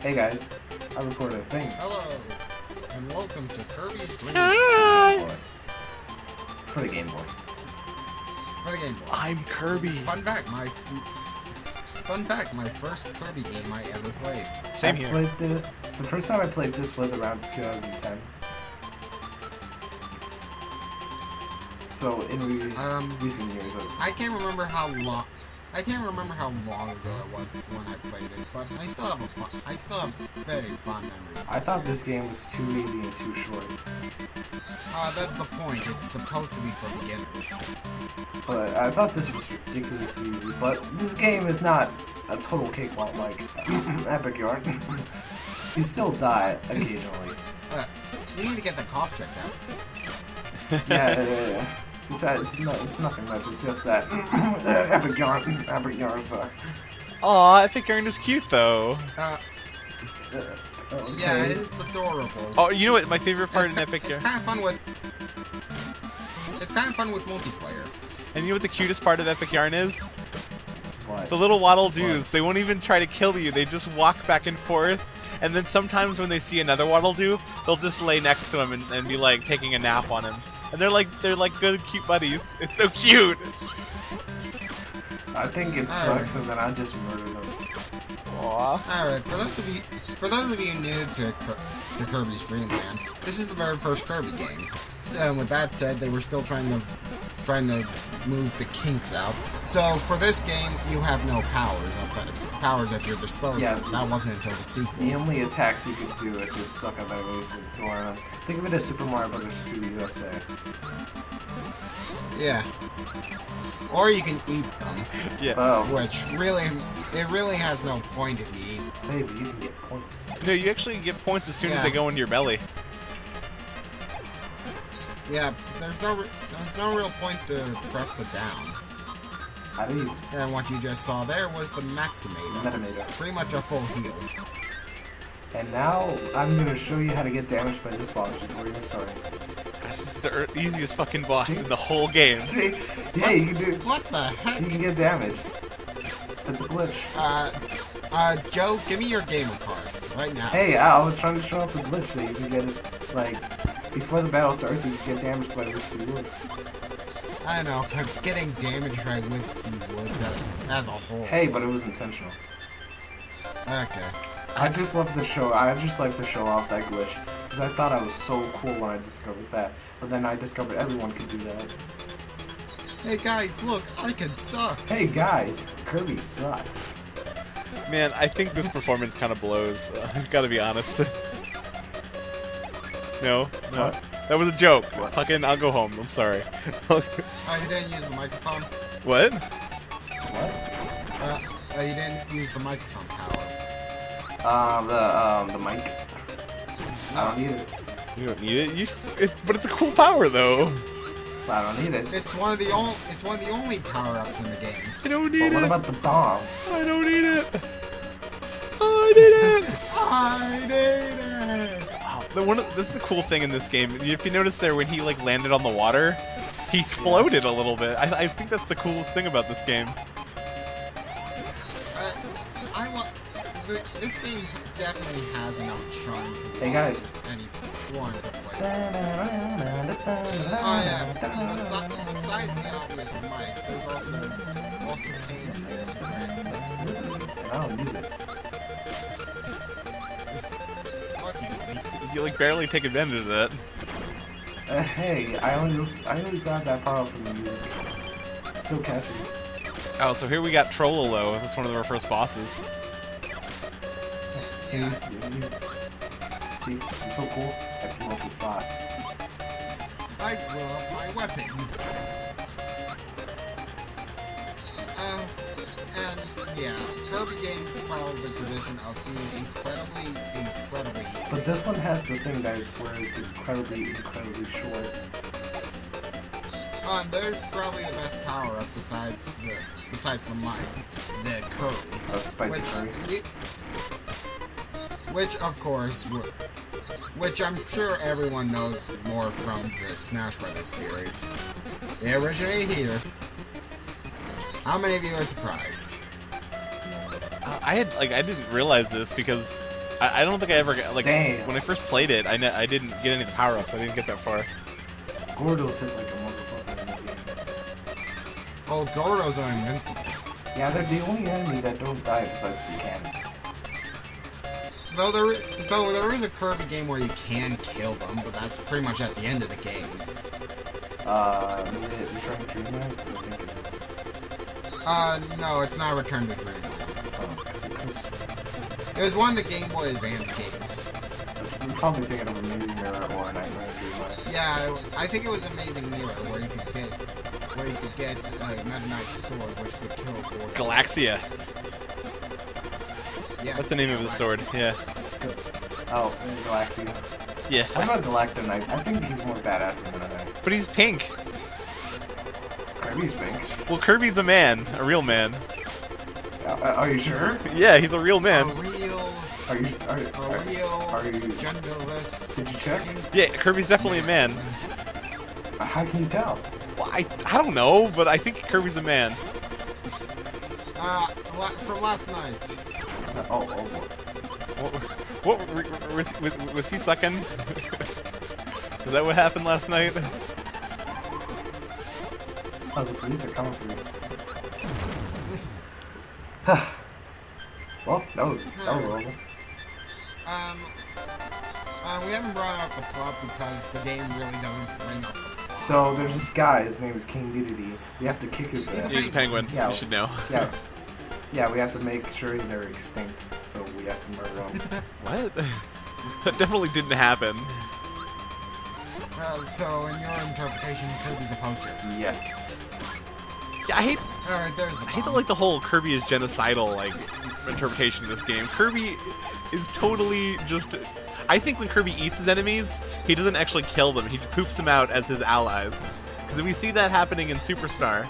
Hey guys, I recorded a thing. Hello, and welcome to Kirby's Dream For the Game Boy. For the Game Boy. I'm Kirby. Fun fact, my first Kirby game I ever played. Same here. Played this. The first time I played this was around 2010. So in recent years, I can't remember how long. I can't remember how long ago it was when I played it, but I still have very fond memories. I thought this game was too easy and too short. That's the point. It's supposed to be for beginners. But I thought this was ridiculously easy. But this game is not a total cakewalk like Epic Yarn. You still die occasionally. You need to get the cough checked out. Yeah. It's nothing much. It's just that Epic Yarn sucks. Aw, Epic Yarn is cute though. Okay. Yeah, it's adorable. Oh, you know what? My favorite part in Epic Yarn. It's kind of fun with. It's kind of fun with multiplayer. And you know what the cutest part of Epic Yarn is? What? The little waddle doos. They won't even try to kill you. They just walk back and forth. And then sometimes when they see another waddle doo, they'll just lay next to him and be like taking a nap on him. And they're like good, cute buddies. It's so cute. I think it sucks, and then I just murder them. Aww. Alright, for those of you new to Kirby's Dream Land, this is the very first Kirby game. And with that said, they were still trying to move the kinks out. So for this game, you have no powers at your disposal. Yeah. That wasn't until the sequel. The only attacks you can do is just suck up enemies and go around. Think of it as Super Mario Bros. 2 USA. Yeah. Or you can eat them. Yeah. Oh. Which it really has no point if you eat. Hey, but you can get points. No, you actually get points as soon as they go into your belly. Yeah, there's no real point to press the down. How do you? And what you just saw there was the Maximator. Metameter. Pretty much a full heal. And now I'm gonna show you how to get damaged by this boss before you get started. This is the easiest fucking boss in the whole game. See? Yeah, you can do. What the heck? You can get damaged. That's a glitch. Joe, give me your gamer card right now. Hey, I was trying to show off the glitch so you can get it, like, before the battle starts, you can get damaged by Whiskey Woods. I know, but getting damaged by Whiskey Woods as a whole. Hey, but it was intentional. Okay. I just like to show off that glitch, because I thought I was so cool when I discovered that, but then I discovered everyone could do that. Hey guys, look, I can suck. Hey guys, Kirby sucks. Man, I think this performance kind of blows. I've got to be honest. No. What? That was a joke. What? Fucking, I'll go home. I'm sorry. Oh, you didn't use the microphone? What? What? You didn't use the microphone power. The mic. I don't need it. You don't need it. But it's a cool power though. I don't need it. It's one of the only power-ups in the game. I don't need But what it. about the bomb? I don't need it. I need it. I need it. This is a cool thing in this game. If you notice there, when he like landed on the water, he floated a little bit. I think that's the coolest thing about this game. This game definitely has enough charm to Hey guys. anyone to play. Oh yeah, besides the obvious mic, there's also candy there. I don't use it. Fuck you. You like barely take advantage of that. Hey, I only got that power from the music. It's so catchy. Oh, so here we got Trollolo. That's one of our first bosses. See, I'm so cool. I can work with bots. I blew up my weapon. And yeah, Kirby games follow the tradition of being incredibly easy. But this one has the thing that is where it's incredibly short. There's probably the best power up besides the mic, the Kirby. Spicy curry. Which I'm sure everyone knows more from the Smash Brothers series. They originate here. How many of you are surprised? I didn't realize this because I don't think I ever got, like, Damn. when I first played it, I didn't get any of the power-ups, so I didn't get that far. Gordos hit like a motherfucker in this game. Oh, Gordos are invincible. Yeah, they're the only enemy that don't die besides the cannon. Though there is a Kirby game where you can kill them, but that's pretty much at the end of the game. Is it Return to Dreamland? I think it is. No, it's not Return to Dreamland. It was one of the Game Boy Advance games. I'm probably thinking of Amazing Mirror or Nightmare Dreamland. Yeah, I think it was Amazing Mirror where you could get Meta Knight's sword, which could kill Gordos. Galaxia. Yeah, That's the name of his sword, yeah. Oh, Galaxia. Yeah. What about Galactic Knight? I think he's more badass than Meta Knight. But he's pink. Kirby's pink. Well, Kirby's a man, a real man. Are you sure? Yeah, he's a real man. A real genderless. Did you check? Yeah, Kirby's definitely a man. How can you tell? Well, I don't know, but I think Kirby's a man. From last night. Oh boy. Was he sucking? Is that what happened last night? Oh, the police are coming for you. Well, that was horrible. We haven't brought up the plot because the game really doesn't bring up the plot. So there's this guy, his name is King Dedede. We have to kick his ass. He's a penguin. Yeah. You should know. Yeah. Yeah, we have to make sure they're extinct, so we have to murder them. What? That definitely didn't happen. So in your interpretation, Kirby's a poacher. Yes. Yeah, I hate Alright, there's the I hate like the whole Kirby is genocidal like interpretation of this game. Kirby is totally just. I think when Kirby eats his enemies, he doesn't actually kill them. He poops them out as his allies. Because we see that happening in Superstar.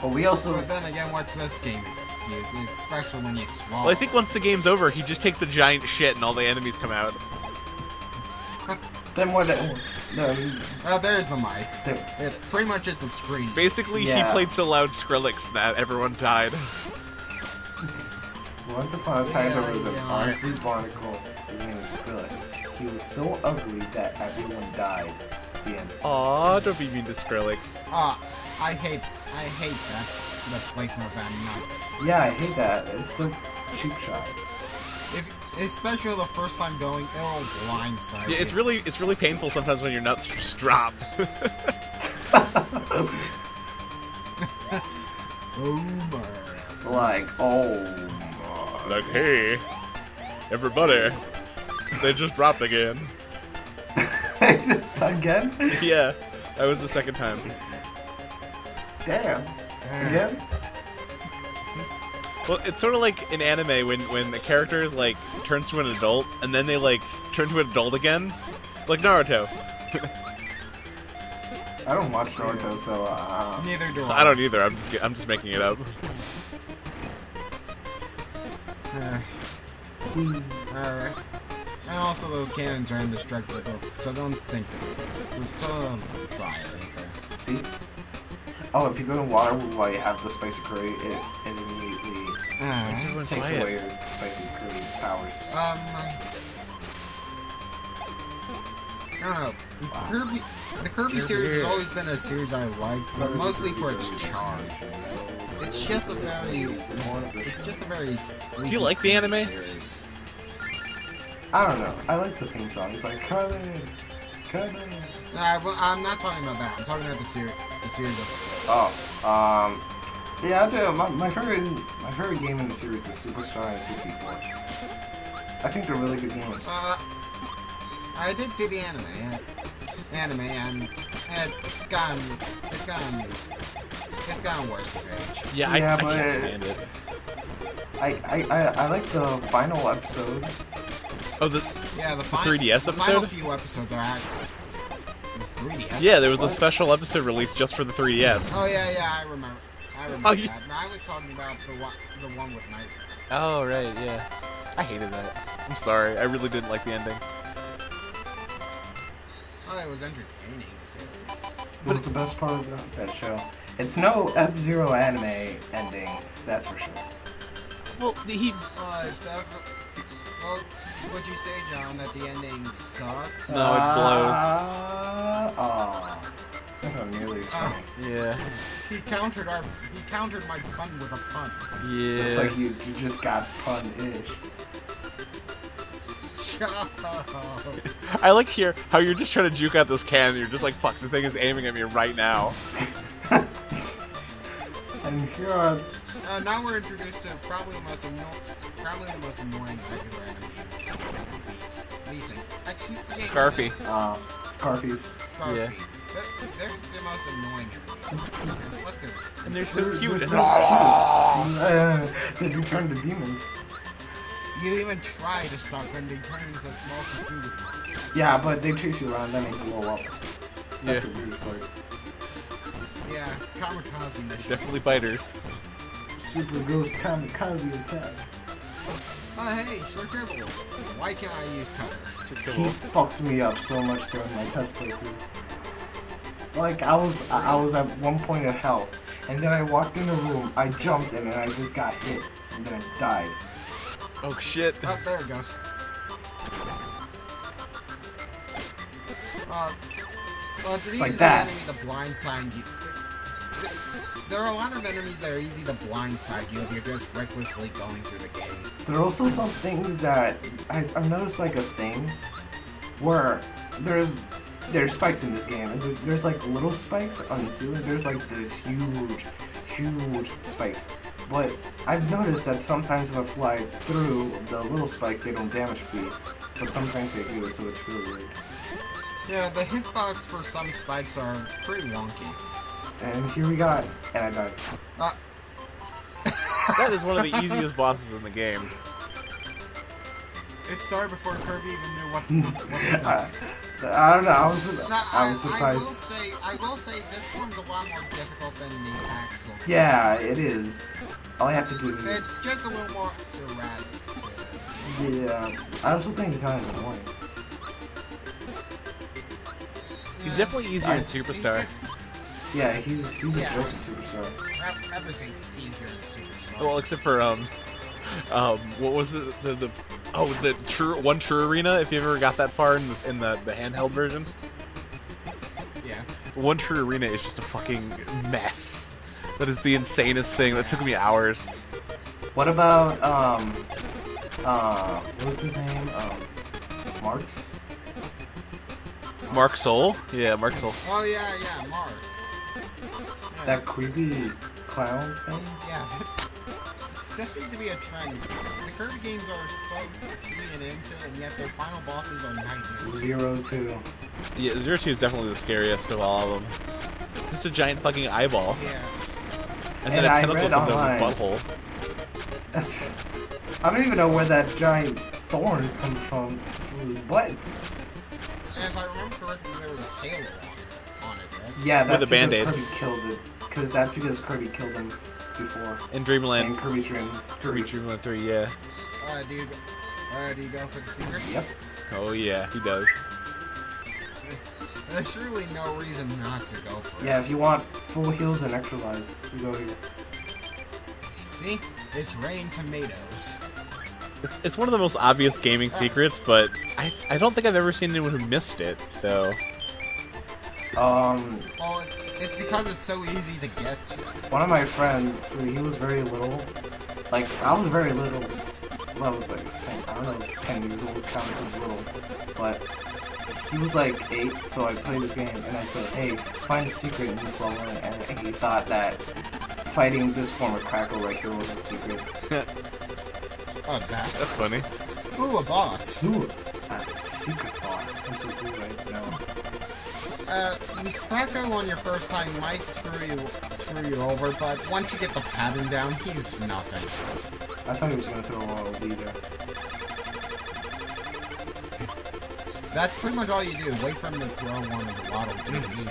But we also. But then again, what's this game excuse? It's special when you swallow. Well, I think once the game's over, he just takes a giant shit and all the enemies come out. Then what? No. Oh, there's the mic. Pretty much it's a screen. Basically, Yeah. he played so loud Skrillex that everyone died. Once upon a time, there was a Yeah. Barnacle barnacle. His name was Skrillex. He was so ugly that everyone died. The end. Aw, don't be mean to Skrillex. I hate that. The placement of that nut. Yeah, I hate that. It's so cheap shot. Especially the first time going, it'll blindside Yeah, it's really painful sometimes when your nuts just drop. Boomer. Like, oh my. Like, hey, everybody, they just dropped again. Just again? Yeah, that was the second time. Damn. Again? Well, it's sort of like in anime when the character like turns to an adult and then they like turn to an adult again, like Naruto. I don't watch Naruto, so Neither do I don't either. I'm just making it up. Alright. And also those cannons are indestructible, so don't think so don't try it. see? Oh, if you go in water while you have the spicy curry, it immediately Everyone's takes quiet. away your spicy curry powers. I don't know. The Kirby series has always been a series I like, but mostly for its charm. It's just a very Do you like the anime? series. I don't know. I like the theme song. It's like, come in, come in. Well, I'm not talking about that. I'm talking about the series as a whole. Oh, yeah, I do. My favorite game in the series is Superstar and 64. I think they're really good games. I did see the anime, and it's gotten worse with age. Yeah, Yeah, I but can't stand it. I like the final episode. Oh, the 3DS The final episode? few episodes are actually 3DS. Yeah, there was a What? special episode released just for the 3DS. Oh yeah, I remember. Oh, you- that. No, I was talking about the one with Nightmare. Oh, right, yeah. I hated that. I'm sorry, I really didn't like the ending. Oh, it was entertaining to say the least. What's the best part of that show? It's no F-Zero anime ending, that's for sure. Well, he Well, would you say, John, that the ending sucks? No, it blows. That's not nearly as funny. Yeah. He countered my pun with a pun. Yeah. Looks like you just got pun-ish. Shut up. I like here how you're just trying to juke out this cannon. You're just like, fuck, the thing is aiming at me right now. And here are... Now we're introduced to probably the most annoying regular enemy. Leasing. I keep forgetting. Scarfy. Scarfies. Scarfy. Yeah. They're the most annoying enemy. What's their... And they're so cute. They do turn to demons. You even try to suck them, they turn into small Cthulhu monsters. Yeah, but they chase you around, then they blow up. That's Yeah. the weird part. Yeah, kamikaze mission. Definitely biters. Super ghost kamikaze attack. Oh hey, short dribble. Why can't I use cutter? He fucked me up so much during my test playthrough. Like I was at one point of health, and then I walked in the room, I jumped in, and I just got hit, and then I died. Oh shit. Oh, there it goes. Well, it's an Like easy that. enemy to blindside you. There are a lot of enemies that are easy to blindside you if you're just recklessly going through the game. There are also some things that I've noticed, like a thing where there's spikes in this game, and there's like little spikes on the ceiling. There's like this huge spikes. But I've noticed that sometimes if I fly through the little spike, they don't damage me. But sometimes they do, so it's really weird. Yeah, the hitbox for some spikes are pretty wonky. And here we got, and I died. That is one of the easiest bosses in the game. It started before Kirby even knew what to do. I don't know, I was surprised. I will say this one's a lot more difficult than the actual. Yeah, it is. All I have to do is... It's just a little more erratic. Yeah, I also think it's kind of annoying. He's definitely easier in Superstar. Yeah, he's a joke in Superstar. Everything's easier in Superstar. Well, except for what was the True Arena? If you ever got that far in the handheld version. Yeah. One True Arena is just a fucking mess. That is the insanest thing. That took me hours. What about what was his name? Marks? Mark Soul? Yeah, Mark Soul. Oh yeah, Marks. Yeah. That creepy clown thing? Yeah. That seems to be a trend. The Kirby games are so sweet and innocent, and yet their final bosses are nightmares. 0-2. Yeah, 0-2 is definitely the scariest of all of them. It's just a giant fucking eyeball. Yeah. And then a tentacle comes out of his butthole. I don't even know where that giant thorn comes from. What? And if I remember correctly, there was a halo on it, right? Yeah, that's With a because Band-Aid. Kirby killed it. That's because Kirby killed him before. In Dreamland. In Kirby's Dream. Kirby Dreamland 3, yeah. Do you go for the secret? Yep. Oh yeah, he does. There's really no reason not to go for it. Yeah, if you want full heals and extra lives, you go here. See? It's raining tomatoes. It's one of the most obvious gaming secrets, but I don't think I've ever seen anyone who missed it, though. Well, it's because it's so easy to get to. One of my friends, he was very little. Like, I was very little. Well, I was like, I don't know, 10 years old, counted as little. But he was like 8, so I played this game, and I said, hey, find a secret in this level, and he thought that fighting this form of crackle right here was a secret. Oh, that's funny. Ooh, a boss. Ooh, a secret boss. That's what we right now. Krako on your first time might screw you over, but once you get the pattern down, he's nothing. I thought he was gonna throw a lead there. That's pretty much all you do. Wait for him to throw one of the waddle dudes.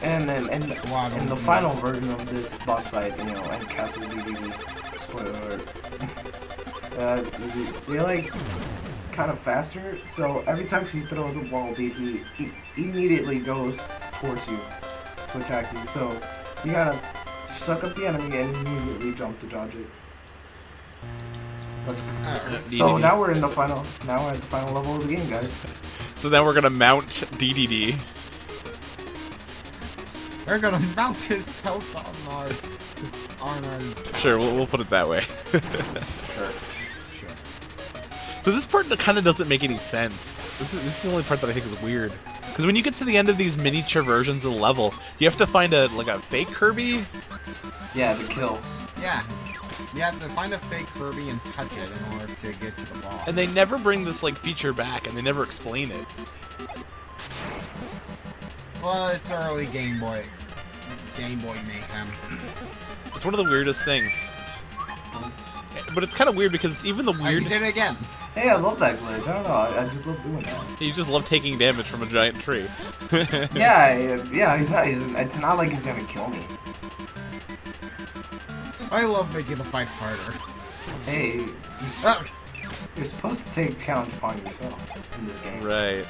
And then in the final version of this boss fight, you know, and Castle DVD, spoiler alert, they're like kind of faster, so every time she throws the ball, he immediately goes towards you to attack you. So you gotta suck up the enemy and immediately jump to dodge it. So now we're in the final. Now we're at the final level of the game, guys. So then we're gonna mount DDD. We're gonna mount his pelt on our Sure, we'll put it that way. Sure. So this part kind of doesn't make any sense. This is the only part that I think is weird. Because when you get to the end of these miniature versions of the level, you have to find a fake Kirby. Yeah, the kill. Yeah. You have to find a fake Kirby and touch it in order to get to the boss. And they never bring this feature back, and they never explain it. Well, it's early Game Boy mayhem. It's one of the weirdest things. But it's kind of weird because even the Oh, weird... you did it again. Hey, I love that glitch. I don't know. I just love doing that. You just love taking damage from a giant tree. Yeah, it's not like he's gonna kill me. I love making the fight harder. Hey, you're supposed to take challenge upon yourself in this game. Right.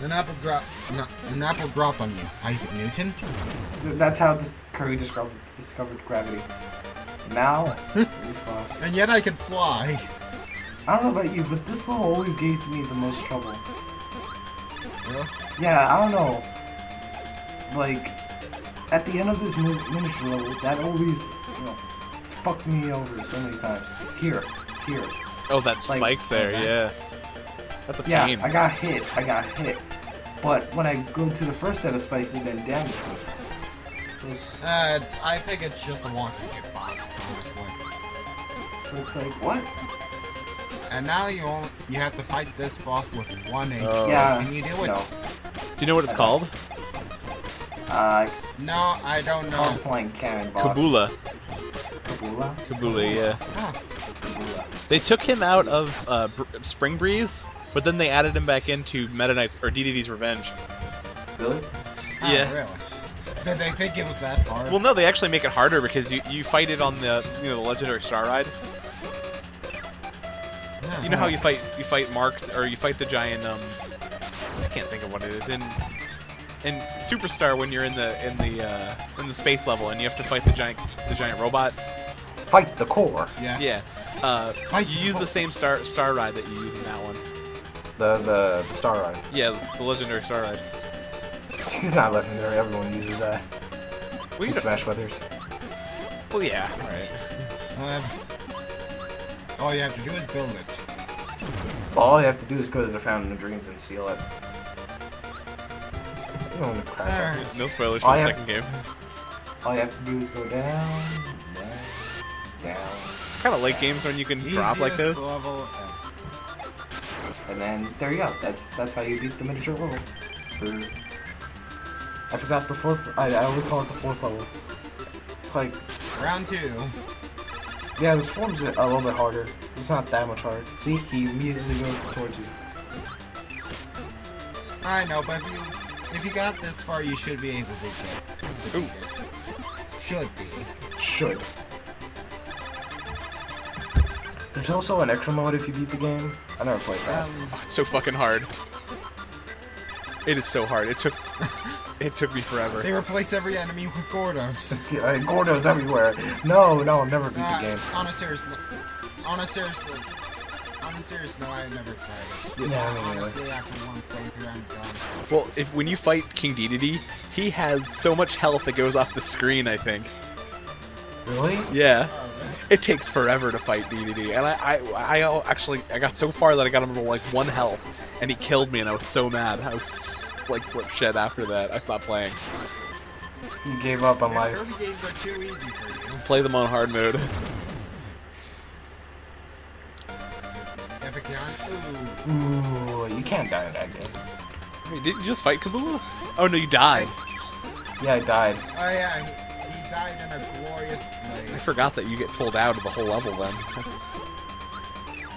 An apple dropped on you, Isaac Newton. That's how Kirby discovered gravity. Now, this boss. And yet I can fly. I don't know about you, but this level always gives me the most trouble. Really? Yeah, I don't know. Like, at the end of this miniature level, that always, fucked me over so many times. Here. Oh, that spike's there, yeah. That's a pain. Yeah, I got hit. But when I go to the first set of spikes, it then damaged me. I think it's just a wonky hitbox, honestly. So it's like, what? And now you have to fight this boss with 1 HP. Oh. Yeah. Can you do it? No. Do you know what it's called? No, I don't know. Flying cannon boss. Kabula. Kabula? Yeah. Oh. Kabula. They took him out of Spring Breeze, but then they added him back into Meta Knight's or DDD's Revenge. Really? Oh, Yeah. really? Did they think it was that hard? Well, no, they actually make it harder because you fight it on the the legendary Star Ride. Yeah. You know how you fight Marks or you fight the giant I can't think of what it is in Superstar when you're in the space level and you have to fight the giant robot. Fight the core. Yeah. Yeah. You use the same Star Ride that you use in that one. The Star Ride. Yeah, the legendary Star Ride. She's not legendary. Everyone uses that. Well, In Smash Brothers. Well, yeah, right. All you have to do is build it. All you have to do is go to the Fountain of Dreams and steal it. You don't want to crack Alright. No spoilers for the second game. All you have to do is go down. Kind of late games when you can drop like this. Easiest level ever. And then there you go. That's how you beat the miniature level. I forgot the fourth. I always call it the fourth level. It's like, Round 2. yeah, the form's a little bit harder. It's not that much hard. See, he immediately goes towards you. I know, but if you got this far, you should be able to beat it. Should be. Should. There's also an extra mode if you beat the game. I never played that. Oh, it's so fucking hard. It is so hard. It took me forever. They replace every enemy with Gordos. Gordo's everywhere. No, I'll never beat the game. On a serious note, I've never tried it. Yeah, Honestly, after one playthrough, I'm done. Well, when you fight King Dedede, he has so much health that goes off the screen, I think. Really? Yeah. Oh, really? It takes forever to fight Dedede, and I got so far that I got him to like 1 health, and he killed me, and I was so mad. I was like flip shit after that. I stopped playing. You gave up on life. Kirby games are too easy for you. Play them on hard mode. Epic Yarn? Ooh, you can't die in that game. Wait, didn't you just fight Kabula? Oh no, you died. Yeah, I died. Oh yeah, he died in a glorious blaze. I forgot that you get pulled out of the whole level then.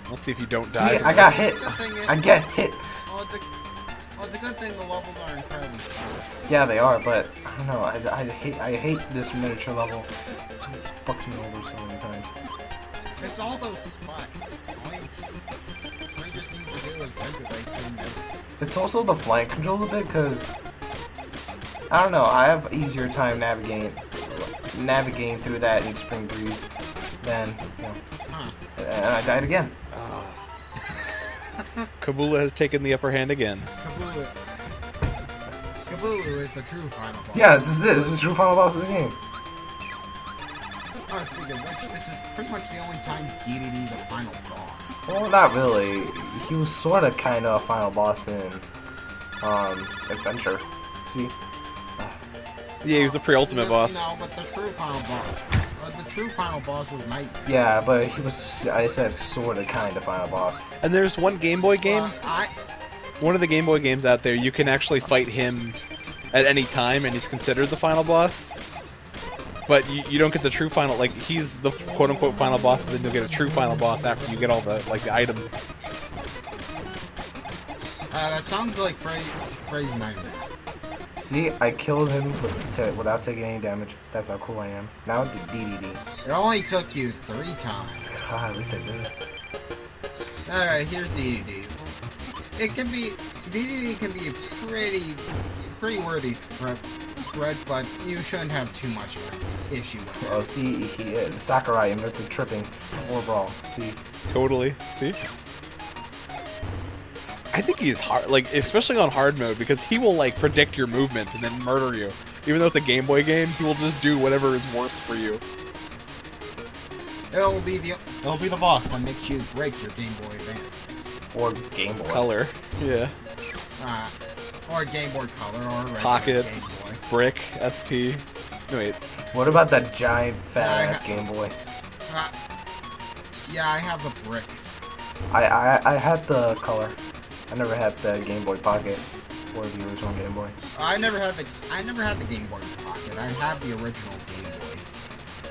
Let's see if you don't die. See, I got hit. Good thing I get hit. Well, it's a good thing the levels are incredibly short. Yeah, they are, but I don't know. I hate this miniature level. It fucks me over so many times. It's all those spikes. All you just need to do is regulate them. It's also the flank control a bit, because I don't know. I have easier time navigating through that in Spring Breeze than And I died again. Oh. Kabula has taken the upper hand again. Kabulu is the true final boss. Yeah, this is it. This is the true final boss of the game. Oh, speaking of which, this is pretty much the only time DDD's a final boss. Well, not really. He was sort of kind of a final boss in Adventure. See? Yeah, he was the pre-ultimate boss. No, but the true final boss. The true final boss was Nightmare. Yeah, but he was, I said, sort of kind of final boss. And there's one Game Boy game. One of the Game Boy games out there, you can actually fight him at any time, and he's considered the final boss. But you don't get the true final, like, he's the quote-unquote final boss, but then you'll get a true final boss after you get all the, like, the items. That sounds like Frey's Nightmare. See, I killed him without taking any damage. That's how cool I am. Now the DDD. It only took you 3 times. God, at least I did it. Alright, here's DDD. DDD can be a pretty worthy threat, but you shouldn't have too much of an issue with it. Oh, see, Sakurai invented tripping or brawl. See? Totally. See? I think he's hard, like, especially on hard mode, because he will, like, predict your movements and then murder you. Even though it's a Game Boy game, he will just do whatever is worse for you. It'll be the boss that makes you break your Game Boy Advance. Or Game Boy. Color. Yeah. Or Game Boy Color, or regular Pocket. Game Boy. Brick. SP. No, wait. What about that giant fat-ass Game Boy? Yeah, I have the brick. I had the color. I never had the Game Boy Pocket or the original Game Boy. I never had the Game Boy Pocket. I have the original Game Boy.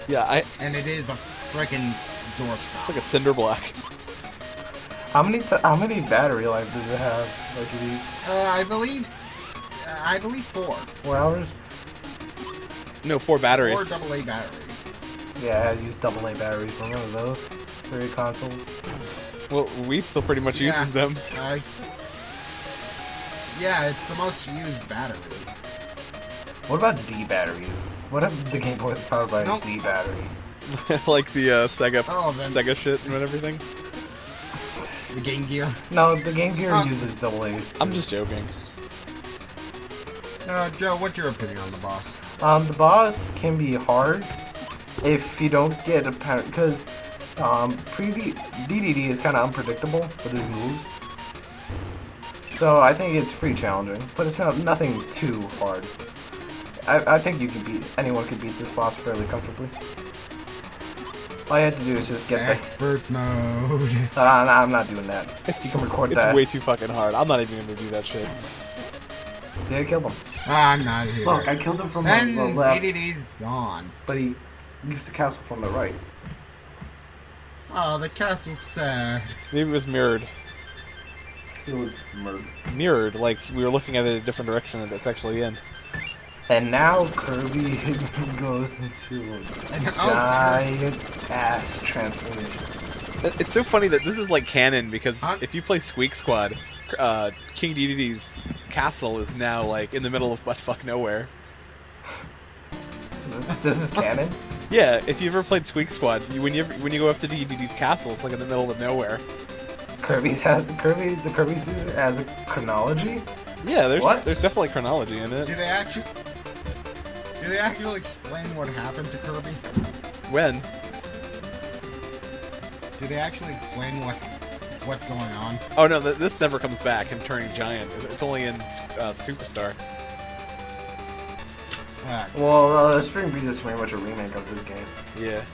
Yeah, and it is a frickin' doorstop. It's like a cinder block. How many battery life does it have? Like I believe 4. 4 hours? No, 4 batteries. 4 AA batteries. Yeah, I had to use AA batteries. Remember those for your consoles? Well, we still pretty much uses them. Yeah, it's the most used battery. What about D batteries? What if the Game Boy is powered by a D battery? Like the Sega shit and everything? The Game Gear? No, the Game Gear uses AA's. I'm just joking. Joe, what's your opinion on the boss? The boss can be hard if you don't get a pattern, because DDD is kind of unpredictable with his moves. So I think it's pretty challenging, but it's nothing too hard. I think anyone could beat this boss fairly comfortably. All you have to do is just get expert mode. I'm not doing that. You can record that. It's way too fucking hard. I'm not even gonna do that shit. See, I killed him. I'm not here. Look, I killed him from the left. DDD's gone. But he used the castle from the right. Oh, the castle's sad. Maybe it was mirrored. It was mirrored, like we were looking at it a different direction that it's actually in. And now Kirby goes into a giant ass transformation. It's so funny that this is like canon, because if you play Squeak Squad, King DDD's castle is now like in the middle of buttfuck nowhere. This is canon? Yeah, if you ever played Squeak Squad, when you go up to DDD's castle, it's like in the middle of nowhere. The Kirby suit has a chronology? Yeah, there's definitely chronology in it. Do they actually explain what happened to Kirby? When? Do they actually explain what's going on? Oh no, this never comes back, him turning giant. It's only in Superstar. Well, Spring Breeze is pretty much a remake of this game. Yeah.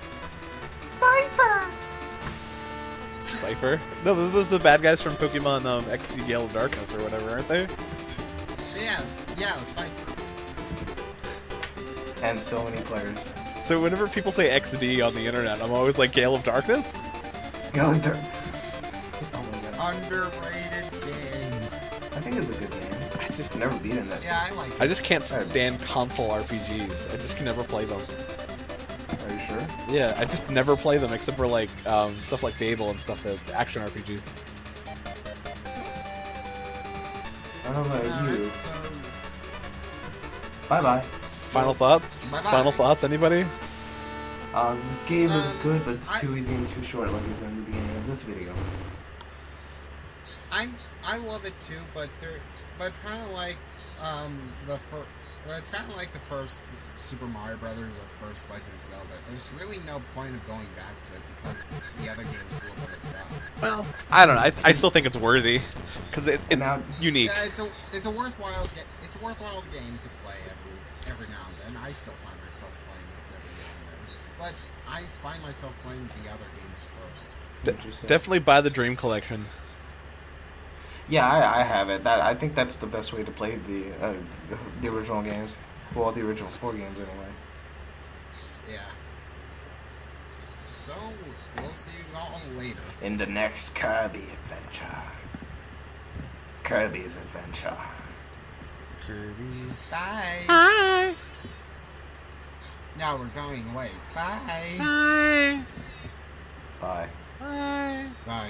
Cypher! No, those are the bad guys from Pokemon XD Yellow Darkness or whatever, aren't they? Yeah, the Cypher. And so many players. So whenever people say XD on the internet, I'm always like, Gale of Darkness? Gale of Darkness. Oh my god. Underrated game. I think it's a good game. I just never beat it. Yeah, I like it. I just can't stand console RPGs. I just can never play them. Are you sure? Yeah, I just never play them except for like stuff like Fable and stuff, the action RPGs. I don't know you. Bye bye. Final thoughts? Bye-bye. Final thoughts, anybody? This game is good, but it's I- too easy and too short, like it's in the beginning of this video. I love it too, but it's kind of like it's kind of like the first Super Mario Brothers or first Legend of Zelda. There's really no point of going back to it because the other games do a little bit better. Well, I don't know. I still think it's worthy because it's unique. Yeah, it's a worthwhile game to play every now and then. I still find myself playing it every now and then, but I find myself playing the other games first. Definitely buy the Dream Collection. Yeah, I have it. I think that's the best way to play the original games. Well, the original 4 games anyway. Yeah. So we'll see you all later. In the next Kirby adventure. Kirby's Adventure. Kirby. Bye. Bye. Now we're going away. Bye. Bye. Bye. Bye. Bye.